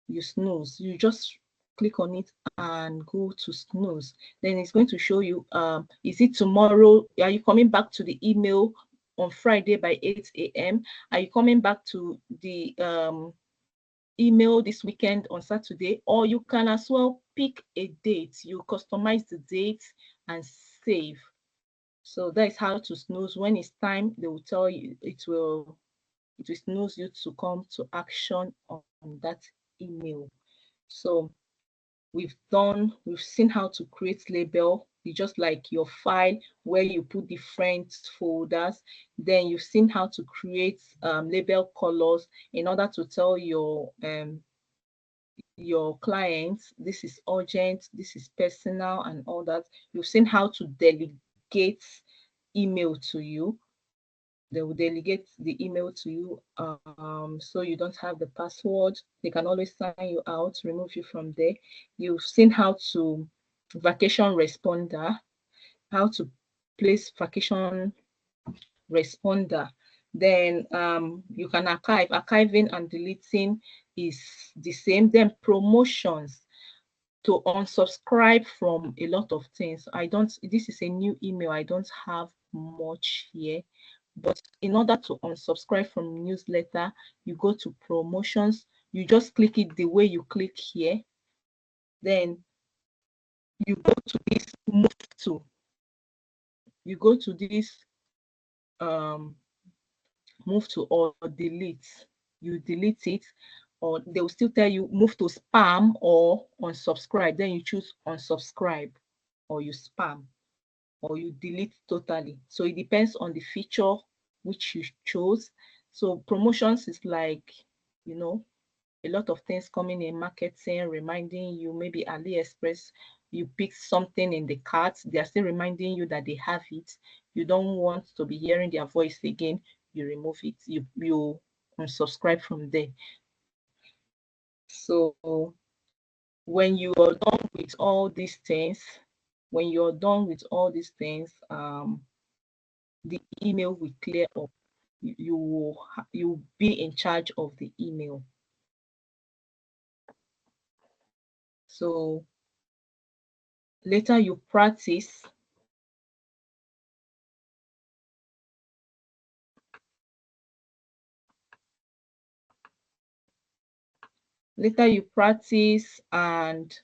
You snooze. You just click on it and go to snooze. Then it's going to show you, is it tomorrow? Are you coming back to the email on Friday by 8 a.m.? Are you coming back to the email this weekend on Saturday? Or you can as well pick a date. You customize the date and save. So that is how to snooze. When it's time, they will tell you, it will snooze you to come to action on that email. So we've seen how to create label. It's just like your file where you put different folders. Then you've seen how to create label colors in order to tell your clients this is urgent, this is personal, and all that. You've seen how to delegate email to you. They will delegate the email to you, so you don't have the password. They can always sign you out, remove you from there. You've seen how to vacation responder, how to place vacation responder. Then you can archiving and deleting is the same. Then promotions, to unsubscribe from a lot of things. This is a new email, I don't have much here. But in order to unsubscribe from newsletter, you go to promotions. You just click it the way you click here. Then you go to this move to. You go to this move to or delete. You delete it, or they will still tell you move to spam or unsubscribe. Then you choose unsubscribe or you spam. or you delete totally. So it depends on the feature which you chose. So promotions is like, you know, a lot of things coming in marketing, reminding you, maybe AliExpress, you pick something in the cart, they are still reminding you that they have it. You don't want to be hearing their voice again, you remove it, you unsubscribe from there. So when you are done with all these things, the email will clear up. You'll be in charge of the email. So later you practice. Later you practice and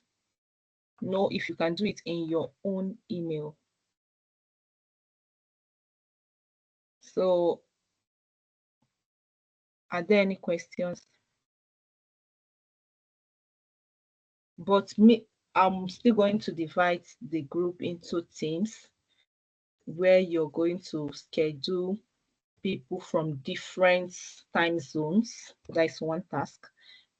know if you can do it in your own email. So are there any questions? But I'm still going to divide the group into teams where you're going to schedule people from different time zones. That's one task.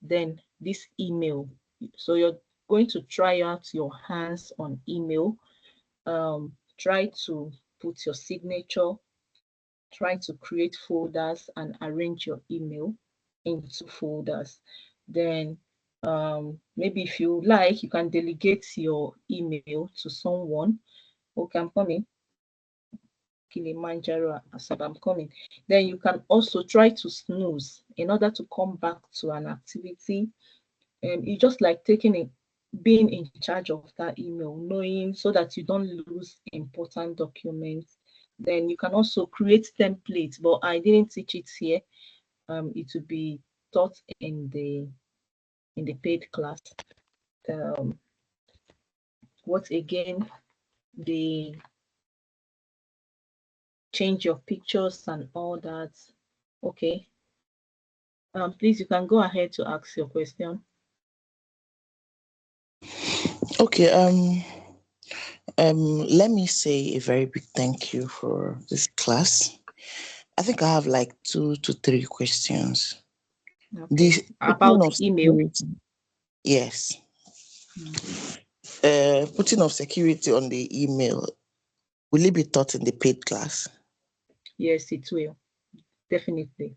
Then this email. So you're going to try out your hands on email. Try to put your signature, try to create folders and arrange your email into folders. Then maybe if you like, you can delegate your email to someone who can come in. Kilimanjaro Asab, I'm coming. Then you can also try to snooze in order to come back to an activity. It's just like being in charge of that email, knowing so that you don't lose important documents. Then you can also create templates, but I didn't teach it here. It will be taught in the paid class. What again? The change your pictures and all that. Okay. Please, you can go ahead to ask your question. Okay. Let me say a very big thank you for this class. I think I have like 2 to 3 questions. Okay. The putting About of email. security, yes. Putting of security on the email, will it be taught in the paid class? Yes, it will. Definitely.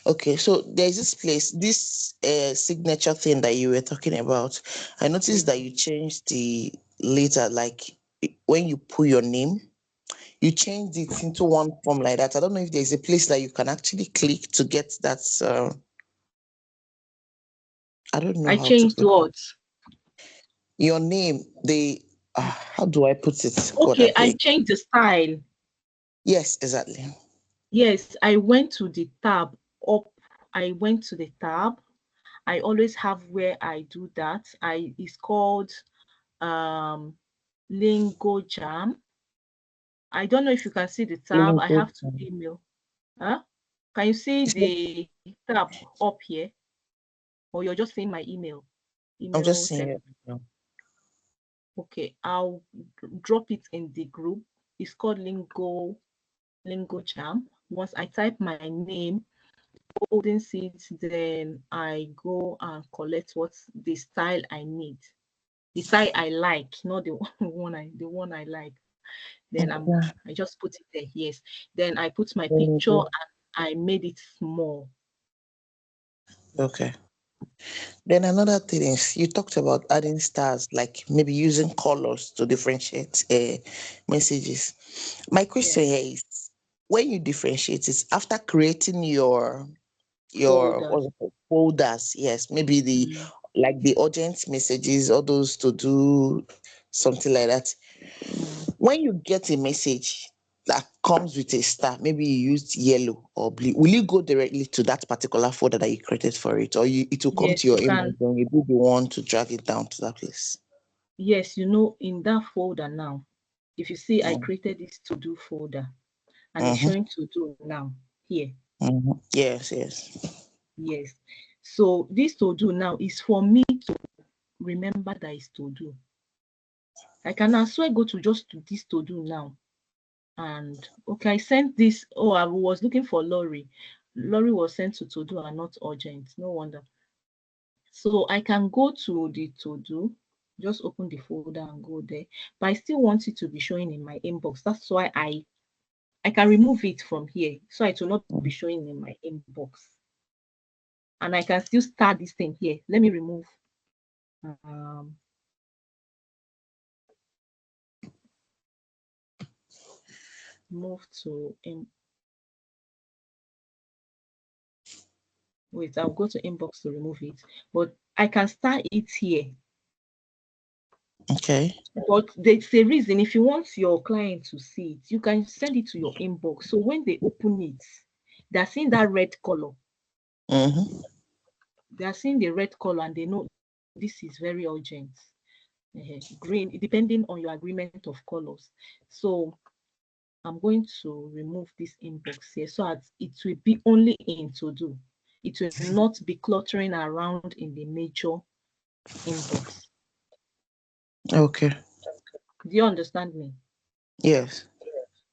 Okay, so there's this place, this signature thing that you were talking about. I noticed that you changed the letter, like when you put your name, you changed it into one form like that. I don't know if there's a place that you can actually click to get that. I don't know I how to changed put what? your name. How do I put it? God, I Okay, I beg. changed the style. Yes, exactly. Yes, I went to the tab up. I went to the tab. I always have where I do that. It's called Lingo Jam. I don't know if you can see the tab. I have to email. Huh? Can you see the tab up here? Or you're just seeing my email? I'm just Email saying section. it now. Okay, I'll drop it in the group. It's called Lingo Jam. Once I type my name, holding seats, then I go and collect what's the style I need, the style I like, not the one I like. Then Okay. I just put it there. Yes. Then I put my Very picture good. and I made it small. Okay. Then another thing is you talked about adding stars, like maybe using colors to differentiate messages. My question Yes. here is when you differentiate it after creating your Folders. folders, yes, maybe the Mm. like the urgent messages, all those to do something like that. Mm. When you get a message that comes with a star, maybe you used yellow or blue, will you go directly to that particular folder that you created for it, or it will come to Yes, your you inbox can. and you be the one to drag it down to that place? Yes, in that folder now, if you see, I Mm. created this to do folder and it's Mm-hmm. showing to do now here. Mm-hmm. Yes, yes. Yes. So this to do now is for me to remember that is to do. I can as well go to just to this to do now. And okay, I sent this. Oh, I was looking for Lori. Lori was sent to do and not urgent. No wonder. So I can go to the to do, just open the folder and go there. But I still want it to be showing in my inbox. That's why I can remove it from here, so it will not be showing in my inbox. And I can still start this thing here. Let me remove. Move to wait, I'll go to inbox to remove it, but I can start it here. Okay. But there's a reason. If you want your client to see it, you can send it to your inbox. So when they open it, they're seeing that red color. Mm-hmm. They're seeing the red color and they know this is very urgent. Green, depending on your agreement of colors. So I'm going to remove this inbox here so that it will be only in to do. It will not be cluttering around in the major inbox. Okay. Do you understand me? Yes.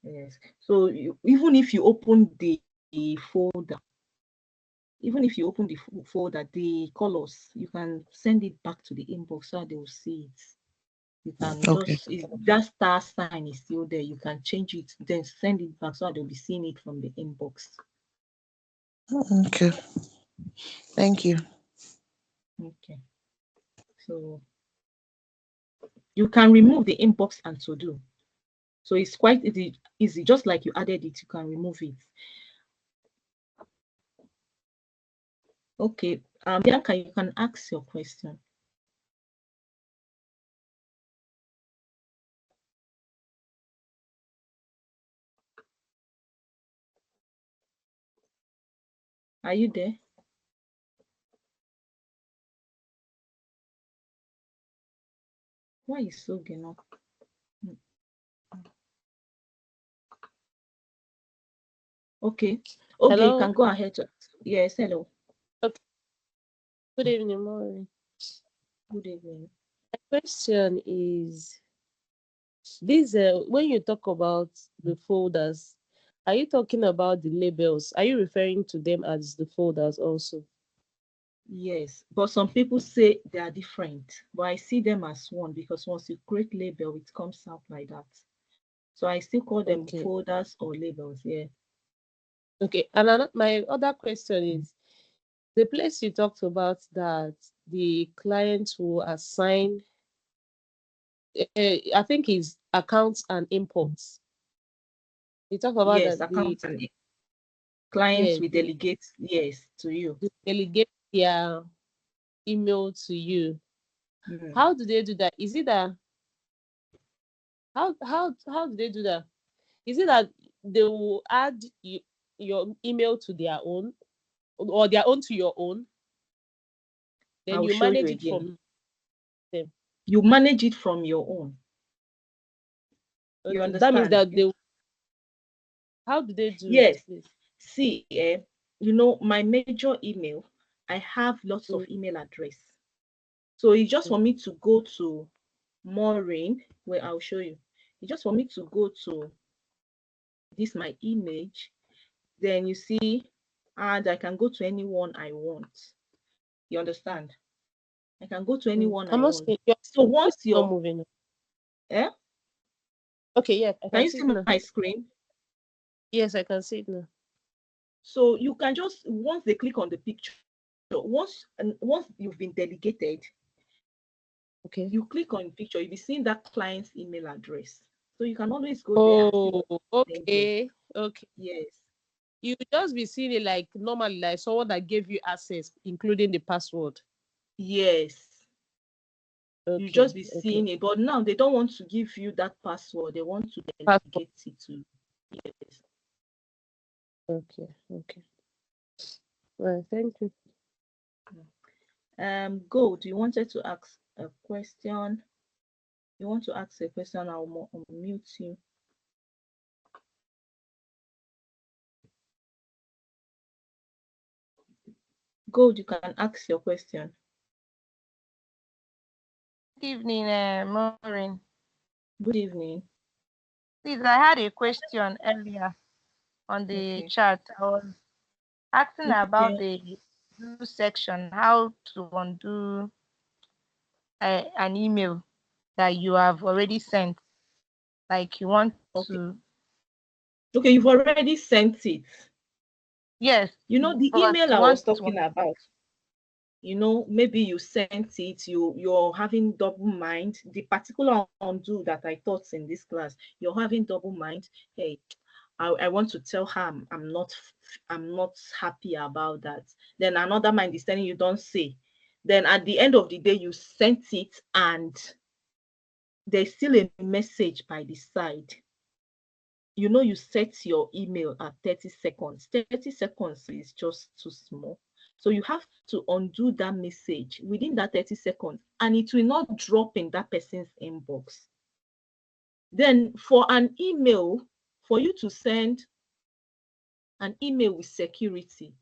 Yes. So even if you open the folder, the colors, you can send it back to the inbox so they will see it. You can Okay. just, that star sign is still there. You can change it, then send it back so they'll be seeing it from the inbox. Okay. Thank you. Okay. So you can remove the inbox and to do. So it's quite easy. Just like you added it, you can remove it. Okay. Bianca, you can ask your question. Are you there? Why is so up? Okay. Okay, Hello. you can go ahead. Yes, hello. Okay. Good evening, Maureen. Good evening. My question is this: when you talk about the folders, are you talking about the labels? Are you referring to them as the folders also? Yes, but some people say they are different, but I see them as one because once you create label, it comes out like that. So I still call them Okay. folders or labels. Yeah. Okay. And my other question is the place you talked about that the client will assign, I think is accounts and imports. You talk about Yes, that accounts and clients we the delegate, yes, to you. delegate their email to you. Mm. How do they do that? Is it that how do they do that? Is it that they will add your email to their own or their own to your own? I Then will you show you manage it again. from them. You manage it from your own. You Okay. That means understand? that they how do they do it, Yes. please? See, my major email, I have lots of Mm, email address. So it's just mm. for me to go to Maureen, where I'll show you. It's just for me to go to this my image. Then you see, and I can go to anyone I want. You understand? I can go to anyone I'm I not want. seeing your So voice once is not you're, moving. eh? Okay, yeah, I Can can you see see it now. my screen? Yes, I can see it now. So you can just once they click on the picture, once you've been delegated, Okay. you click on picture, you'll be seeing that client's email address. So you can always go there and see Oh, what's there. okay. Okay. Yes. You just be seeing it like normally, like someone that gave you access, including the password. Yes. You Okay, just be okay. seeing it. But now they don't want to give you that password. They want to Passport. delegate it to you. Yes. Okay, okay. Well, thank you. Gold, you wanted to ask a question. You want to ask a question, I'll mute you. Gold, you can ask your question. Good evening, Maureen. Good evening. Please, I had a question earlier on the Okay. chat. I was asking about Okay. the do section, how to undo an email that you have already sent. Like you want Okay. to, Okay, you've already sent it. yes, You know, the but email you I want was to talking about, you know, maybe you sent it, you're having double mind. The particular undo that I taught in this class, you're having double mind. Hey, I want to tell her I'm not happy about that. Then another mind is telling you don't say. Then at the end of the day, you sent it and there's still a message by the side. You know, you set your email at 30 seconds. 30 seconds is just too small. So you have to undo that message within that 30 seconds and it will not drop in that person's inbox. Then for an email, for you to send an email with security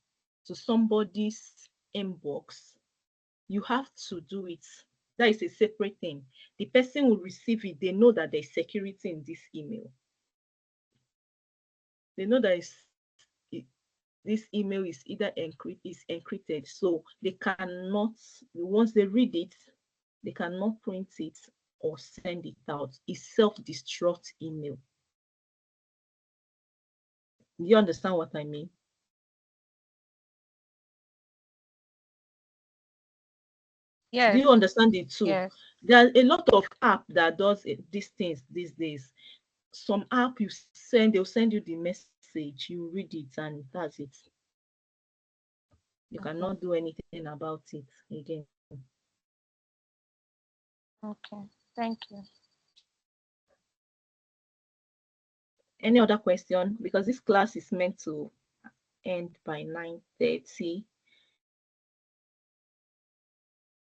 to somebody's inbox, you have to do it. That is a separate thing. The person will receive it. They know that there's security in this email. They know that this email is either encrypted, so they cannot, once they read it, they cannot print it or send it out. It's self-destruct email. Do you understand what I mean? yes, Do you understand it too? yes. There are a lot of app that does these things these days. Some app they'll send you the message, you read it, and that's it. You cannot do anything about it again. Okay, thank you. Any other question? Because this class is meant to end by 9:30.